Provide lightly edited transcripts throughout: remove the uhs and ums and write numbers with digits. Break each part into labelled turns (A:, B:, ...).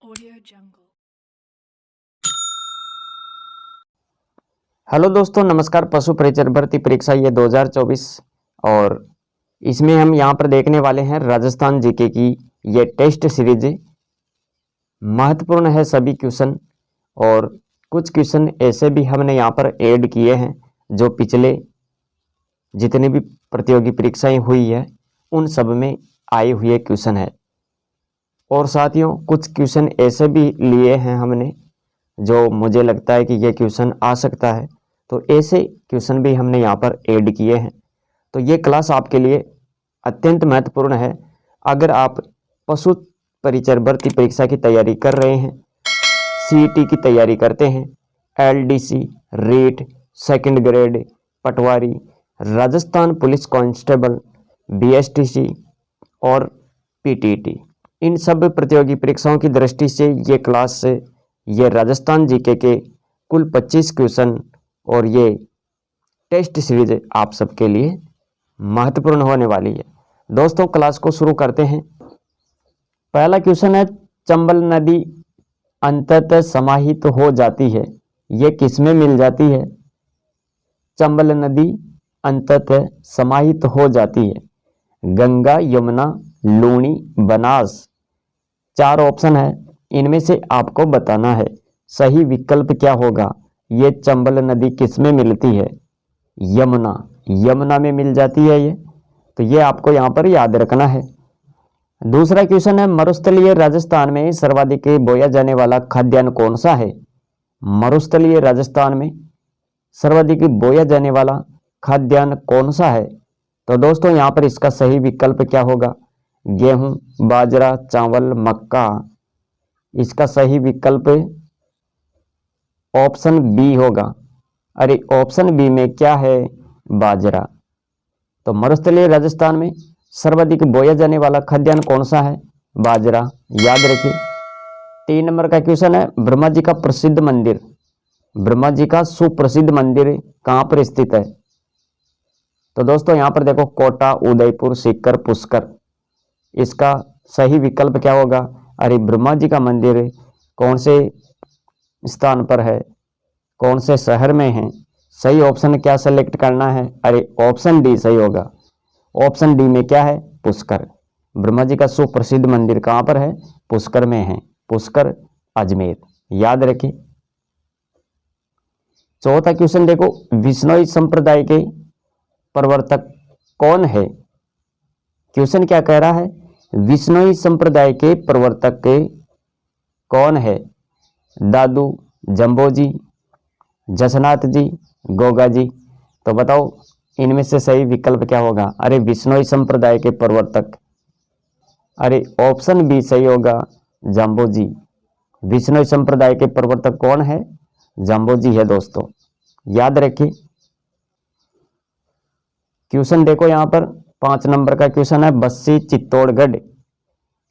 A: Audio Jungle।
B: Hello दोस्तों, नमस्कार। पशु परिचर भर्ती परीक्षा ये 2024 और इसमें हम यहाँ पर देखने वाले हैं राजस्थान जीके की ये टेस्ट सीरीज। महत्वपूर्ण है सभी क्वेश्चन और कुछ क्वेश्चन ऐसे भी हमने यहाँ पर ऐड किए हैं जो पिछले जितनी भी प्रतियोगी परीक्षाएं हुई है उन सब में आए हुए क्वेश्चन है। और साथियों, कुछ क्वेश्चन ऐसे भी लिए हैं हमने जो मुझे लगता है कि ये क्वेश्चन आ सकता है, तो ऐसे क्वेश्चन भी हमने यहाँ पर ऐड किए हैं। तो ये क्लास आपके लिए अत्यंत महत्वपूर्ण है। अगर आप पशु परिचर भर्ती परीक्षा की तैयारी कर रहे हैं, सीईटी की तैयारी करते हैं, एलडीसी, रीट, सेकंड ग्रेड, पटवारी, राजस्थान पुलिस कांस्टेबल, बीएसटीसी और पीटीटी, इन सब प्रतियोगी परीक्षाओं की दृष्टि से ये क्लास से ये राजस्थान जीके के कुल 25 क्वेश्चन और ये टेस्ट सीरीज आप सबके लिए महत्वपूर्ण होने वाली है। दोस्तों, क्लास को शुरू करते हैं। पहला क्वेश्चन है, चंबल नदी अंततः समाहित हो जाती है, ये किसमें मिल जाती है? चंबल नदी अंततः समाहित हो जाती है। गंगा, यमुना, लूनी, बनास। 4 ऑप्शन है, इनमें से आपको बताना है सही विकल्प क्या होगा। ये चंबल नदी किस में मिलती है? यमुना, यमुना में मिल जाती है ये, तो ये आपको यहाँ पर याद रखना है। दूसरा क्वेश्चन है, मरुस्थलीय राजस्थान में सर्वाधिक बोया जाने वाला खाद्यान्न कौन सा है? मरुस्थलीय राजस्थान में सर्वाधिक बोया जाने वाला खाद्यान्न कौन सा है? तो दोस्तों, यहाँ पर इसका सही विकल्प क्या होगा? गेहूं, बाजरा, चावल, मक्का। इसका सही विकल्प ऑप्शन बी होगा। अरे, ऑप्शन बी में क्या है? बाजरा। तो मरुस्थलीय राजस्थान में सर्वाधिक बोया जाने वाला खाद्यान्न कौन सा है? बाजरा, याद रखिए। 3 नंबर का क्वेश्चन है, ब्रह्मा जी का प्रसिद्ध मंदिर, ब्रह्मा जी का सुप्रसिद्ध मंदिर कहाँ पर स्थित है? तो दोस्तों, यहाँ पर देखो, कोटा, उदयपुर, सीकर, पुष्कर। इसका सही विकल्प क्या होगा? अरे, ब्रह्मा जी का मंदिर कौन से स्थान पर है, कौन से शहर में है? सही ऑप्शन क्या सेलेक्ट करना है? अरे, ऑप्शन डी सही होगा। ऑप्शन डी में क्या है? पुष्कर। ब्रह्मा जी का सुप्रसिद्ध मंदिर कहाँ पर है? पुष्कर में है। पुष्कर, अजमेर, याद रखिए। चौथा क्वेश्चन देखो, विश्नोई संप्रदाय के प्रवर्तक कौन है? क्वेश्चन क्या कह रहा है? विश्नोई संप्रदाय के प्रवर्तक कौन है? दादू, जंबोजी, जसनाथ जी, गोगा जी। तो बताओ, इनमें से सही विकल्प क्या होगा? अरे, विश्नोई संप्रदाय के प्रवर्तक, अरे ऑप्शन बी सही होगा, जंबोजी। विश्नोई संप्रदाय के प्रवर्तक कौन है? जंबोजी है दोस्तों, याद रखिए। क्वेश्चन देखो यहाँ पर 5 नंबर का क्वेश्चन है, बस्सी चित्तौड़गढ़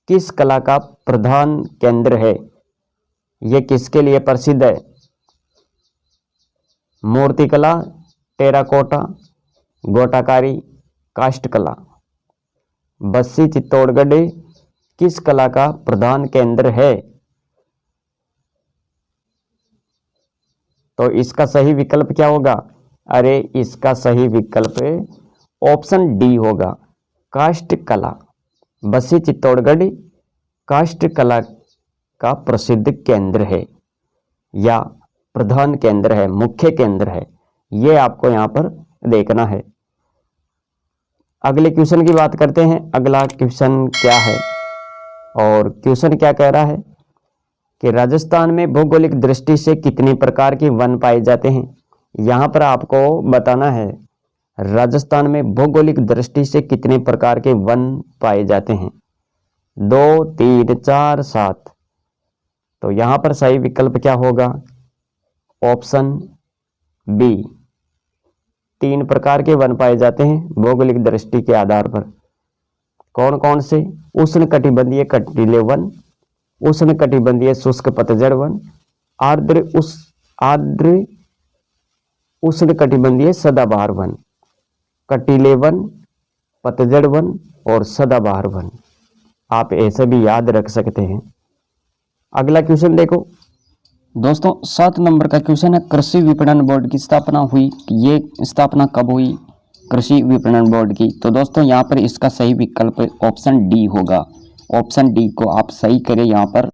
B: किस कला का प्रधान केंद्र है? यह किसके लिए प्रसिद्ध है? मूर्तिकला, टेराकोटा, गोटाकारी, काष्ठकला। बस्सी चित्तौड़गढ़ किस कला का प्रधान केंद्र है? तो इसका सही विकल्प क्या होगा? अरे, इसका सही विकल्प ऑप्शन डी होगा, काष्ठकला। बस्सी चित्तौड़गढ़ काष्ठकला का प्रसिद्ध केंद्र है या प्रधान केंद्र है, मुख्य केंद्र है। ये आपको यहाँ पर देखना है। अगले क्वेश्चन की बात करते हैं। अगला क्वेश्चन क्या है और क्वेश्चन क्या कह रहा है कि राजस्थान में भौगोलिक दृष्टि से कितनी प्रकार के वन पाए जाते हैं? यहाँ पर आपको बताना है राजस्थान में भौगोलिक दृष्टि से कितने प्रकार के वन पाए जाते हैं। 2, 3, 4, 7। तो यहाँ पर सही विकल्प क्या होगा? Option B. 3 प्रकार के वन पाए जाते हैं भौगोलिक दृष्टि के आधार पर। कौन कौन से? उष्णकटिबंधीय कटीले वन, उष्णकटिबंधीय शुष्क पतझड़ वन, आर्द्र उष्णकटिबंधीय सदाबहार वन, कटीले वन, पतझड़ वन और सदाबहार वन। आप ऐसे भी याद रख सकते हैं। अगला क्वेश्चन देखो दोस्तों, 7 नंबर का क्वेश्चन है, कृषि विपणन बोर्ड की स्थापना हुई। ये स्थापना कब हुई कृषि विपणन बोर्ड की? तो दोस्तों यहाँ पर इसका सही विकल्प ऑप्शन डी होगा। ऑप्शन डी को आप सही करें यहाँ पर।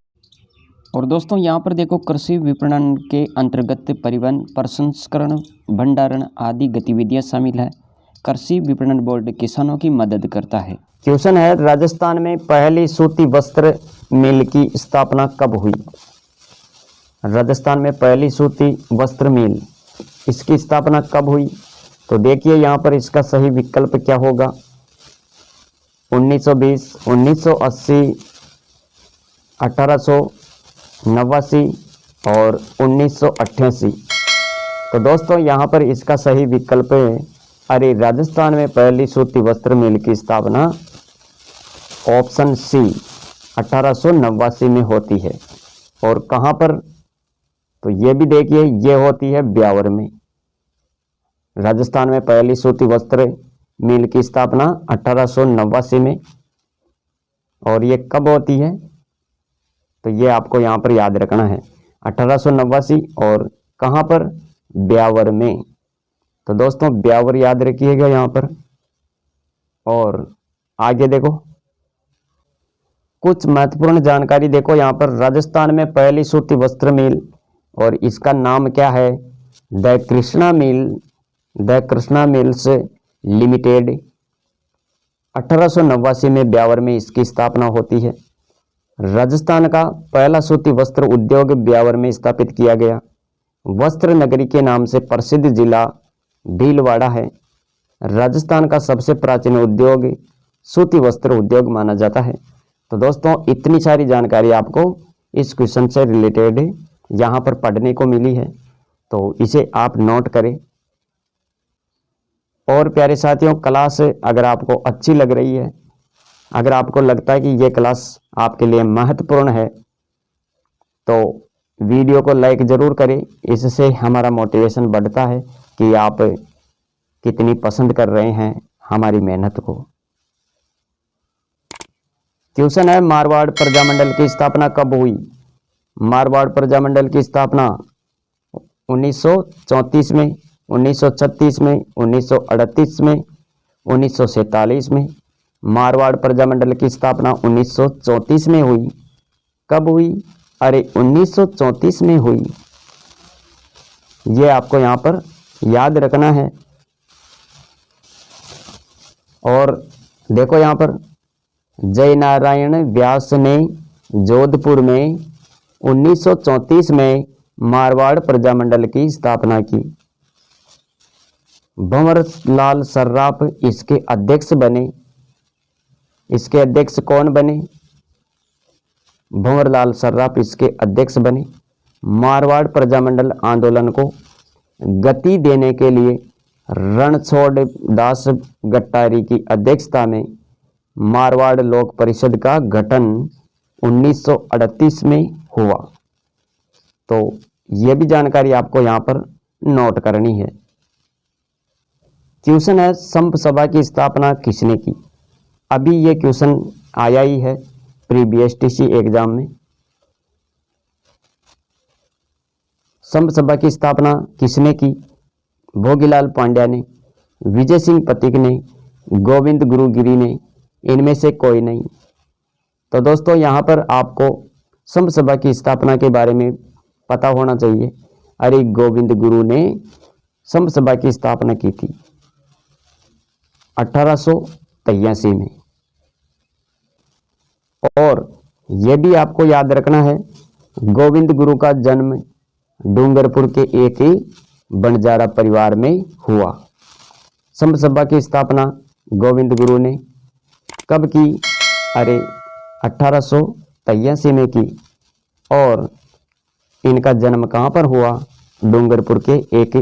B: और दोस्तों यहाँ पर देखो, कृषि विपणन के अंतर्गत परिवहन, प्रसंस्करण, भंडारण आदि गतिविधियां शामिल है। कृषि विपणन बोर्ड किसानों की मदद करता है। क्वेश्चन है, राजस्थान में पहली सूती वस्त्र मिल की स्थापना कब हुई? राजस्थान में पहली सूती वस्त्र मिल, इसकी स्थापना कब हुई? तो देखिए यहाँ पर इसका सही विकल्प क्या होगा। 1920, 1980, 1889 और 1988। तो दोस्तों यहाँ पर इसका सही विकल्प है, अरे राजस्थान में पहली सूती वस्त्र मिल की स्थापना ऑप्शन सी 1889 में होती है। और कहाँ पर? तो ये भी देखिए, ये होती है ब्यावर में। राजस्थान में पहली सूती वस्त्र मिल की स्थापना 1889 में। और ये कब होती है? तो ये आपको यहाँ पर याद रखना है, 1889। और कहाँ पर? ब्यावर में। तो दोस्तों ब्यावर याद रखिएगा यहाँ पर। और आगे देखो कुछ महत्वपूर्ण जानकारी देखो यहाँ पर। राजस्थान में पहली सूती वस्त्र मिल और इसका नाम क्या है? The Krishna mills limited. 1889 में ब्यावर में इसकी स्थापना होती है। राजस्थान का पहला सूती वस्त्र उद्योग ब्यावर में स्थापित किया गया। वस्त्र नगरी के नाम से प्रसिद्ध जिला भीलवाड़ा है। राजस्थान का सबसे प्राचीन उद्योग सूती वस्त्र उद्योग माना जाता है। तो दोस्तों इतनी सारी जानकारी आपको इस क्वेश्चन से रिलेटेड यहाँ पर पढ़ने को मिली है, तो इसे आप नोट करें। और प्यारे साथियों, क्लास अगर आपको अच्छी लग रही है, अगर आपको लगता है कि ये क्लास आपके लिए महत्वपूर्ण है, तो वीडियो को लाइक ज़रूर करें। इससे हमारा मोटिवेशन बढ़ता है कि आप कितनी पसंद कर रहे हैं हमारी मेहनत को। क्वेश्चन है, मारवाड़ प्रजामंडल की स्थापना कब हुई? मारवाड़ प्रजामंडल की स्थापना 1934 में, 1936 में, 1938 में, 1947 में। मारवाड़ प्रजामंडल की स्थापना 1934 में हुई। कब हुई? अरे 1934 में हुई। ये आपको यहाँ पर याद रखना है। और देखो यहाँ पर जय नारायण व्यास ने जोधपुर में 1934 में मारवाड़ प्रजामंडल की स्थापना की। भंवरलाल सर्राफ इसके अध्यक्ष बने। इसके अध्यक्ष कौन बने? भंवरलाल सर्राफ इसके अध्यक्ष बने। मारवाड़ प्रजामंडल आंदोलन को गति देने के लिए रणछोड़ दास गट्टारी की अध्यक्षता में मारवाड़ लोक परिषद का गठन 1938 में हुआ। तो यह भी जानकारी आपको यहाँ पर नोट करनी है। क्वेश्चन है, संप सभा की स्थापना किसने की? अभी ये क्वेश्चन आया ही है प्रीवियस टीसी एग्जाम में। संप सभा की स्थापना किसने की? भोगीलाल पांड्या ने, विजय सिंह पथिक ने, गोविंद गुरुगिरी ने, इनमें से कोई नहीं। तो दोस्तों यहाँ पर आपको संप सभा की स्थापना के बारे में पता होना चाहिए। अरे गोविंद गुरु ने संप सभा की स्थापना की थी 1883 में। और यह भी आपको याद रखना है, गोविंद गुरु का जन्म डूंगरपुर के एक ही बंजारा परिवार में हुआ। संप सभा की स्थापना गोविंद गुरु ने कब की? अरे 1883 में की। और इनका जन्म कहाँ पर हुआ? डूंगरपुर के एक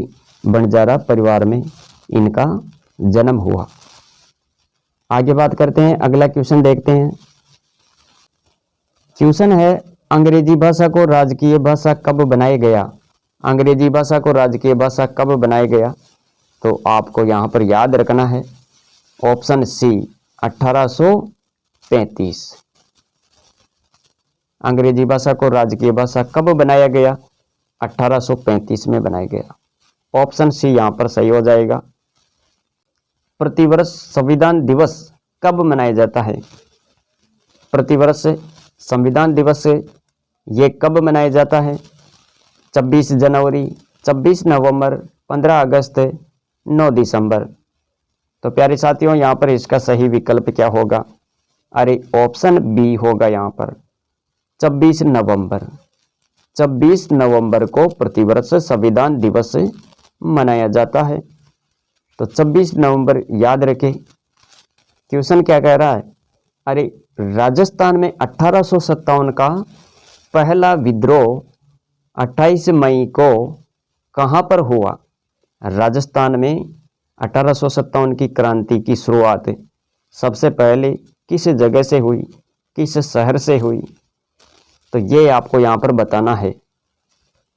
B: बंजारा परिवार में इनका जन्म हुआ। आगे बात करते हैं, अगला क्वेश्चन देखते हैं। क्वेश्चन है, अंग्रेजी भाषा को राजकीय भाषा कब बनाया गया? अंग्रेजी भाषा को राजकीय भाषा कब बनाया गया? तो आपको यहाँ पर याद रखना है ऑप्शन सी 1835। अंग्रेजी भाषा को राजकीय भाषा कब बनाया गया? 1835 में बनाया गया। ऑप्शन सी यहाँ पर सही हो जाएगा। प्रतिवर्ष संविधान दिवस कब मनाया जाता है? प्रतिवर्ष संविधान दिवस ये कब मनाया जाता है? 26 जनवरी, 26 नवंबर, 15 अगस्त, 9 दिसंबर। तो प्यारे साथियों, यहाँ पर इसका सही विकल्प क्या होगा? अरे ऑप्शन बी होगा यहाँ पर, 26 नवंबर। 26 नवंबर को प्रतिवर्ष संविधान दिवस मनाया जाता है। तो 26 नवंबर याद रखें। क्वेश्चन क्या कह रहा है? अरे राजस्थान में 1857 का पहला विद्रोह 28 मई को कहाँ पर हुआ? राजस्थान में 1857 की क्रांति की शुरुआत सबसे पहले किस जगह से हुई, किस शहर से हुई? तो ये आपको यहाँ पर बताना है।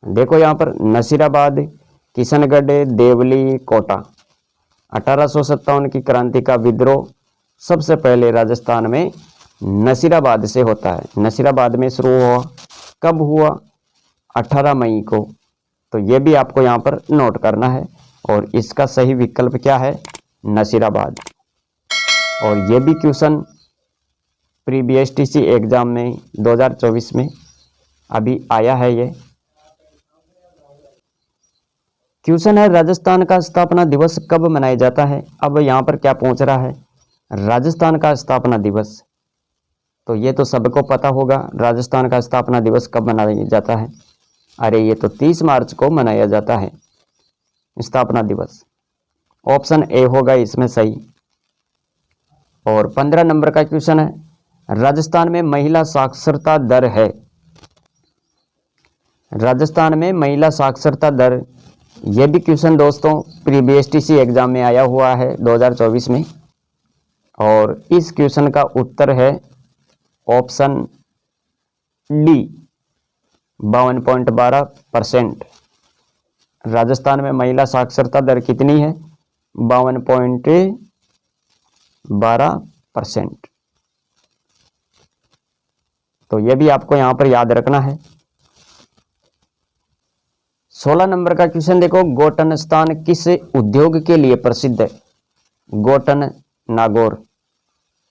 B: देखो यहाँ पर नसीराबाद, किशनगढ़, देवली, कोटा। 1857 की क्रांति का विद्रोह सबसे पहले राजस्थान में नसीराबाद से होता है। नसीराबाद में शुरू हुआ। कब हुआ? 18 मई को। तो ये भी आपको यहाँ पर नोट करना है और इसका सही विकल्प क्या है? नसीराबाद। और ये भी क्वेश्चन प्री BSTC एग्जाम में 2024 में अभी आया है। ये क्वेश्चन है, राजस्थान का स्थापना दिवस कब मनाया जाता है? अब यहाँ पर क्या पूछ रहा है? राजस्थान का स्थापना दिवस, तो ये तो सबको पता होगा राजस्थान का स्थापना दिवस कब मनाया जाता है। अरे ये तो 30 मार्च को मनाया जाता है स्थापना दिवस। ऑप्शन ए होगा इसमें सही। और 15 नंबर का क्वेश्चन है, राजस्थान में महिला साक्षरता दर है। राजस्थान में महिला साक्षरता दर, यह भी क्वेश्चन दोस्तों प्री BSTC एग्जाम में आया हुआ है 2024 में। और इस क्वेश्चन का उत्तर है ऑप्शन डी, 52.12%। राजस्थान में महिला साक्षरता दर कितनी है? 52.12%। तो यह भी आपको यहां पर याद रखना है। 16 नंबर का क्वेश्चन देखो, गोटन स्थान किस उद्योग के लिए प्रसिद्ध है? गोटन नागौर।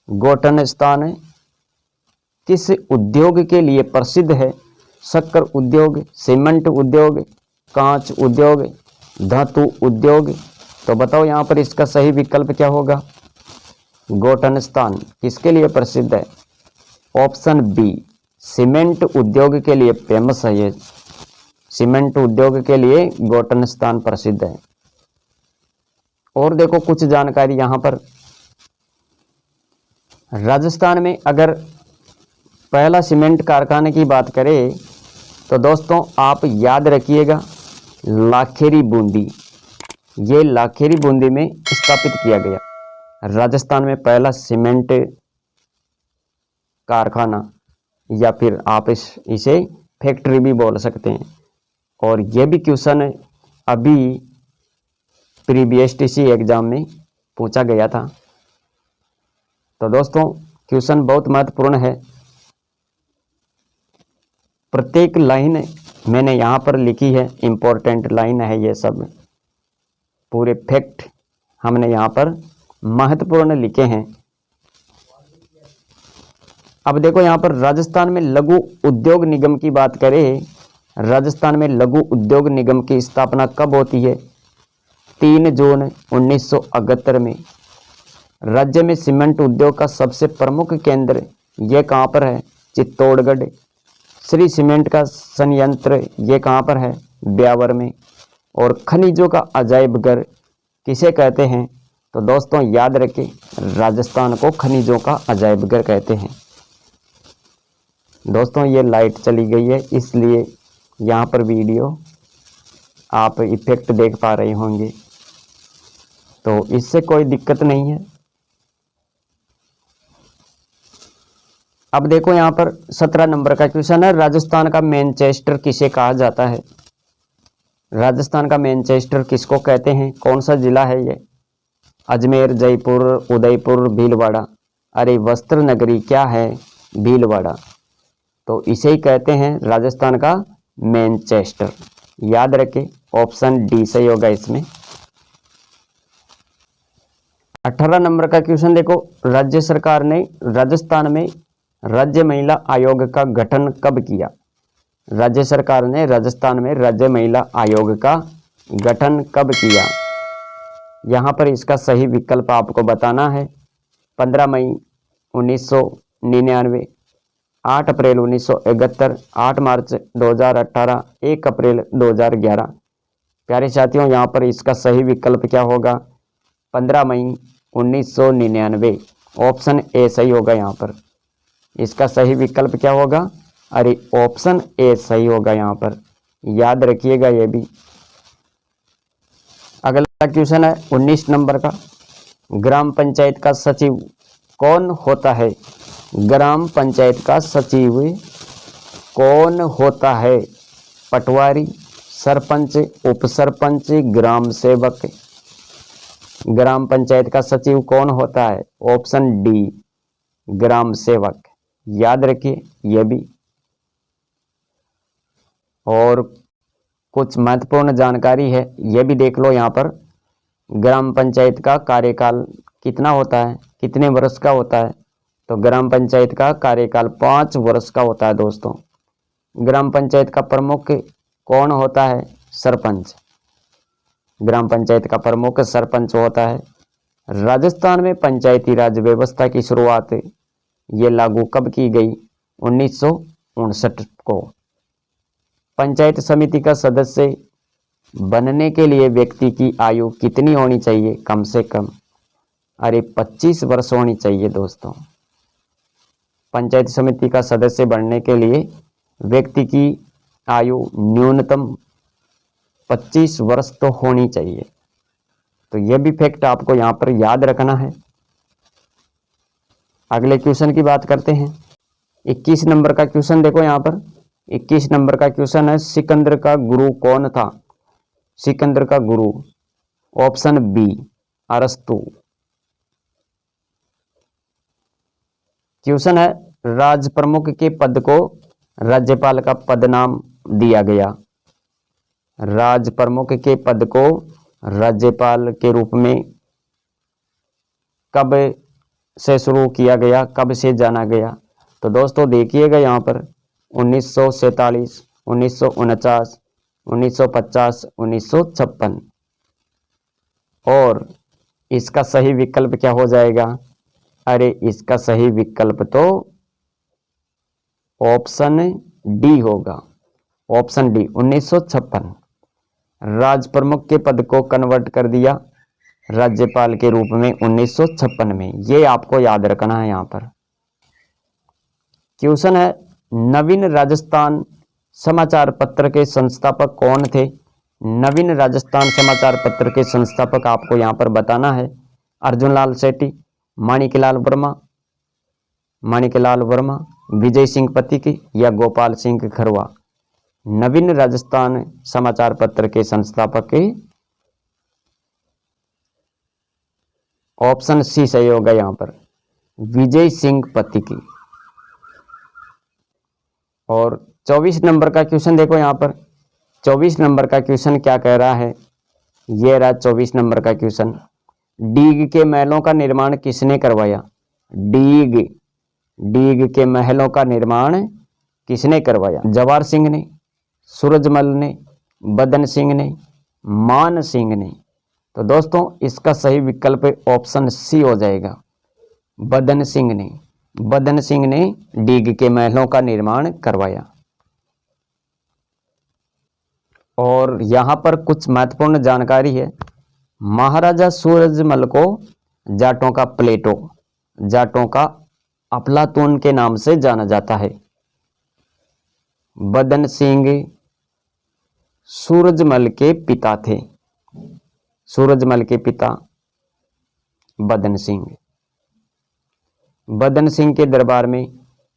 B: गोटन स्थान किस उद्योग के लिए प्रसिद्ध है? शक्कर उद्योग, सीमेंट उद्योग, कांच उद्योग, धातु उद्योग। तो बताओ यहाँ पर इसका सही विकल्प क्या होगा? गोटन स्थान किसके लिए प्रसिद्ध है? ऑप्शन बी, सीमेंट उद्योग के लिए फेमस है। ये सीमेंट उद्योग के लिए गोटन स्थान प्रसिद्ध है। और देखो कुछ जानकारी यहाँ पर, राजस्थान में अगर पहला सीमेंट कारखाने की बात करें तो दोस्तों आप याद रखिएगा लाखेरी बूंदी। ये लाखेरी बूंदी में स्थापित किया गया। राजस्थान में पहला सीमेंट कारखाना, या फिर आप इसे फैक्ट्री भी बोल सकते हैं। और यह भी क्वेश्चन अभी प्री BSTC एग्जाम में पूछा गया था। तो दोस्तों क्वेश्चन बहुत महत्वपूर्ण है। प्रत्येक लाइन मैंने यहाँ पर लिखी है, इम्पोर्टेंट लाइन है। ये सब पूरे फैक्ट हमने यहाँ पर महत्वपूर्ण लिखे हैं। अब देखो यहाँ पर राजस्थान में लघु उद्योग निगम की बात करें। राजस्थान में लघु उद्योग निगम की स्थापना कब होती है? 3 जून 1978 में। राज्य में सीमेंट उद्योग का सबसे प्रमुख केंद्र ये कहाँ पर है? चित्तौड़गढ़। श्री सीमेंट का संयंत्र ये कहाँ पर है? ब्यावर में। और खनिजों का अजायब घर किसे कहते हैं? तो दोस्तों याद रखें, राजस्थान को खनिजों का अजायब घर कहते हैं। दोस्तों ये लाइट चली गई है, इसलिए यहाँ पर वीडियो आप इफेक्ट देख पा रहे होंगे, तो इससे कोई दिक्कत नहीं है। अब देखो यहाँ पर 17 नंबर का क्वेश्चन है, राजस्थान का मैनचेस्टर किसे कहा जाता है? राजस्थान का मैनचेस्टर किसको कहते हैं? कौन सा जिला है ये? अजमेर, जयपुर, उदयपुर, भीलवाड़ा। अरे वस्त्र नगरी क्या है? भीलवाड़ा। तो इसे ही कहते हैं राजस्थान का मैनचेस्टर। याद रखें, ऑप्शन डी सही होगा इसमें। 18 नंबर का क्वेश्चन देखो, राज्य सरकार ने राजस्थान में राज्य महिला आयोग का गठन कब किया? राज्य सरकार ने राजस्थान में राज्य महिला आयोग का गठन कब किया? यहाँ पर इसका सही विकल्प आपको बताना है। 15 मई 1999, 8 अप्रैल 1971, 8 मार्च 2018, 1 अप्रैल 2011। प्यारे साथियों, यहाँ पर इसका सही विकल्प क्या होगा? 15 मई 1999। ऑप्शन ए सही होगा यहाँ पर। इसका सही विकल्प क्या होगा? अरे ऑप्शन ए सही होगा यहाँ पर, याद रखिएगा ये भी। अगला क्वेश्चन है 19 नंबर का, ग्राम पंचायत का सचिव कौन होता है? ग्राम पंचायत का सचिव कौन होता है? पटवारी, सरपंच, उप सरपंच, ग्राम सेवक। ग्राम पंचायत का सचिव कौन होता है? ऑप्शन डी, ग्राम सेवक। याद रखिए यह भी। और कुछ महत्वपूर्ण जानकारी है, यह भी देख लो यहाँ पर। ग्राम पंचायत का कार्यकाल कितना होता है, कितने वर्ष का होता है? तो ग्राम पंचायत का कार्यकाल 5 वर्ष का होता है दोस्तों। ग्राम पंचायत का प्रमुख कौन होता है? सरपंच। ग्राम पंचायत का प्रमुख सरपंच होता है। राजस्थान में पंचायती राज व्यवस्था की शुरुआत ये लागू कब की गई? 1959 को। पंचायत समिति का सदस्य बनने के लिए व्यक्ति की आयु कितनी होनी चाहिए? कम से कम अरे 25 वर्ष होनी चाहिए दोस्तों। पंचायत समिति का सदस्य बनने के लिए व्यक्ति की आयु न्यूनतम 25 वर्ष तो होनी चाहिए। तो यह भी फैक्ट आपको यहाँ पर याद रखना है। अगले क्वेश्चन की बात करते हैं। 21 नंबर का क्वेश्चन देखो यहाँ पर। 21 नंबर का क्वेश्चन है, सिकंदर का गुरु कौन था? सिकंदर का गुरु, ऑप्शन बी, अरस्तु। क्वेश्चन है, राज प्रमुख के पद को राज्यपाल का पद नाम दिया गया। राज प्रमुख के पद को राज्यपाल के रूप में कब से शुरू किया गया, कब से जाना गया? तो दोस्तों देखिएगा यहाँ पर 1947, 1949, 1950, 1956। और इसका सही विकल्प क्या हो जाएगा? अरे इसका सही विकल्प तो ऑप्शन डी होगा। Option D 1956। राज प्रमुख के पद को कन्वर्ट कर दिया राज्यपाल के रूप में 1956 में। ये आपको याद रखना है यहाँ पर। क्वेश्चन है, नवीन राजस्थान समाचार पत्र के संस्थापक कौन थे? नवीन राजस्थान समाचार पत्र के संस्थापक आपको यहाँ पर बताना है। अर्जुनलाल सेठी, माणिकलाल वर्मा, विजय सिंह पतिकी या गोपाल सिंह खरवा। नवीन राजस्थान समाचार पत्र के संस्थापक ऑप्शन सी सही होगा यहाँ पर, विजय सिंह पतिकी। और 24 नंबर का क्वेश्चन देखो यहाँ पर। 24 नंबर का क्वेश्चन क्या कह रहा है? ये रहा 24 नंबर का क्वेश्चन। डीग के महलों का निर्माण किसने करवाया? डीग के महलों का निर्माण किसने करवाया? जवाहर सिंह ने, सूरजमल ने, बदन सिंह ने, मान सिंह ने। तो दोस्तों इसका सही विकल्प ऑप्शन सी हो जाएगा, बदन सिंह ने। बदन सिंह ने डीग के महलों का निर्माण करवाया। और यहाँ पर कुछ महत्वपूर्ण जानकारी है। महाराजा सूरजमल को जाटों का प्लेटो, जाटों का अफलातून के नाम से जाना जाता है। बदन सिंह सूरजमल के पिता थे। सूरजमल के पिता बदन सिंह। बदन सिंह के दरबार में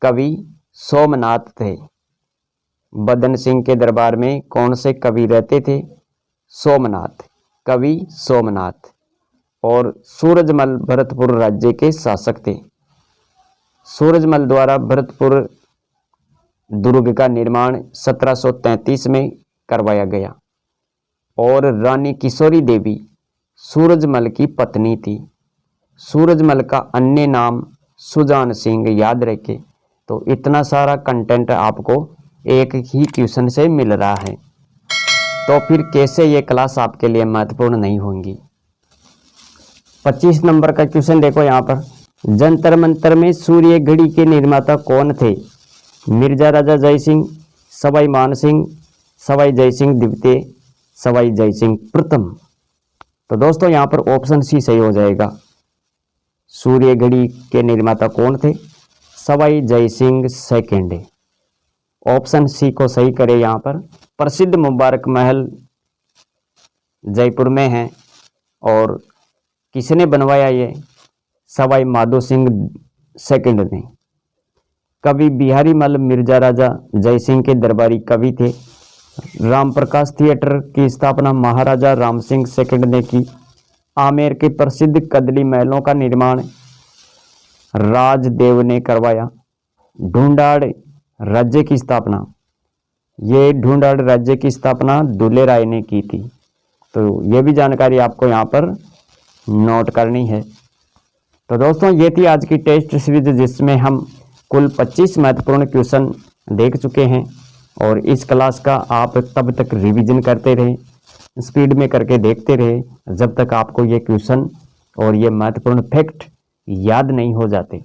B: कवि सोमनाथ थे। बदन सिंह के दरबार में कौन से कवि रहते थे? सोमनाथ, कवि सोमनाथ। और सूरजमल भरतपुर राज्य के शासक थे। सूरजमल द्वारा भरतपुर दुर्ग का निर्माण 1733 में करवाया गया। और रानी किशोरी देवी सूरजमल की पत्नी थी। सूरजमल का अन्य नाम सुजान सिंह, याद रखें। तो इतना सारा कंटेंट आपको एक ही क्वेश्चन से मिल रहा है, तो फिर कैसे ये क्लास आपके लिए महत्वपूर्ण नहीं होंगी। 25 नंबर का क्वेश्चन देखो यहाँ पर, जंतर मंतर में सूर्य घड़ी के निर्माता कौन थे? मिर्जा राजा जय सिंह, सवाई मान सिंह, सवाई जय सिंह द्वितीय, सवाई जय सिंह प्रथम। तो दोस्तों यहाँ पर ऑप्शन सी सही हो जाएगा। सूर्य घड़ी के निर्माता कौन थे? Sawai Jai Singh second. Option C को सही करें। यहाँ पर प्रसिद्ध मुबारक महल जयपुर में है और किसने बनवाया ये? सवाई माधो सिंह सेकंड ने। कवि बिहारी मल मिर्जा राजा जय सिंह के दरबारी कवि थे। राम प्रकाश थिएटर की स्थापना महाराजा राम सिंह सेकंड ने की। आमेर के प्रसिद्ध कदली महलों का निर्माण राजदेव ने करवाया। ढूंढाड़ राज्य की स्थापना, ये ढूंढाड़ राज्य की स्थापना दुल्ले राय ने की थी। तो ये भी जानकारी आपको यहाँ पर नोट करनी है। तो दोस्तों ये थी आज की टेस्ट सीरीज, जिसमें हम कुल 25 महत्वपूर्ण क्वेश्चन देख चुके हैं। और इस क्लास का आप तब तक रिवीजन करते रहे, स्पीड में करके देखते रहे, जब तक आपको ये क्वेश्चन और ये महत्वपूर्ण फैक्ट याद नहीं हो जाते,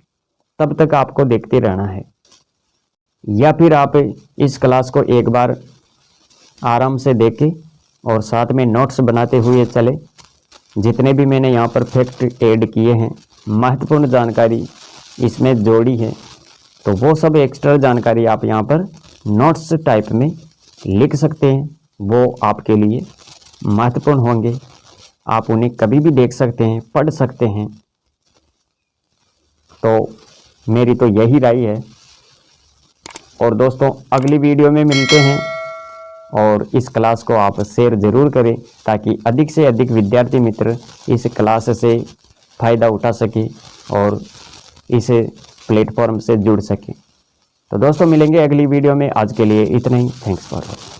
B: तब तक आपको देखते रहना है। या फिर आप इस क्लास को एक बार आराम से देखें और साथ में नोट्स बनाते हुए चले। जितने भी मैंने यहाँ पर फैक्ट ऐड किए हैं, महत्वपूर्ण जानकारी इसमें जोड़ी है, तो वो सब एक्स्ट्रा जानकारी आप यहाँ पर नोट्स टाइप में लिख सकते हैं। वो आपके लिए महत्वपूर्ण होंगे, आप उन्हें कभी भी देख सकते हैं, पढ़ सकते हैं। तो मेरी तो यही राय है। और दोस्तों अगली वीडियो में मिलते हैं, और इस क्लास को आप शेयर ज़रूर करें ताकि अधिक से अधिक विद्यार्थी मित्र इस क्लास से फ़ायदा उठा सके और इस प्लेटफॉर्म से जुड़ सके। तो दोस्तों मिलेंगे अगली वीडियो में। आज के लिए इतना ही। Thanks for watching.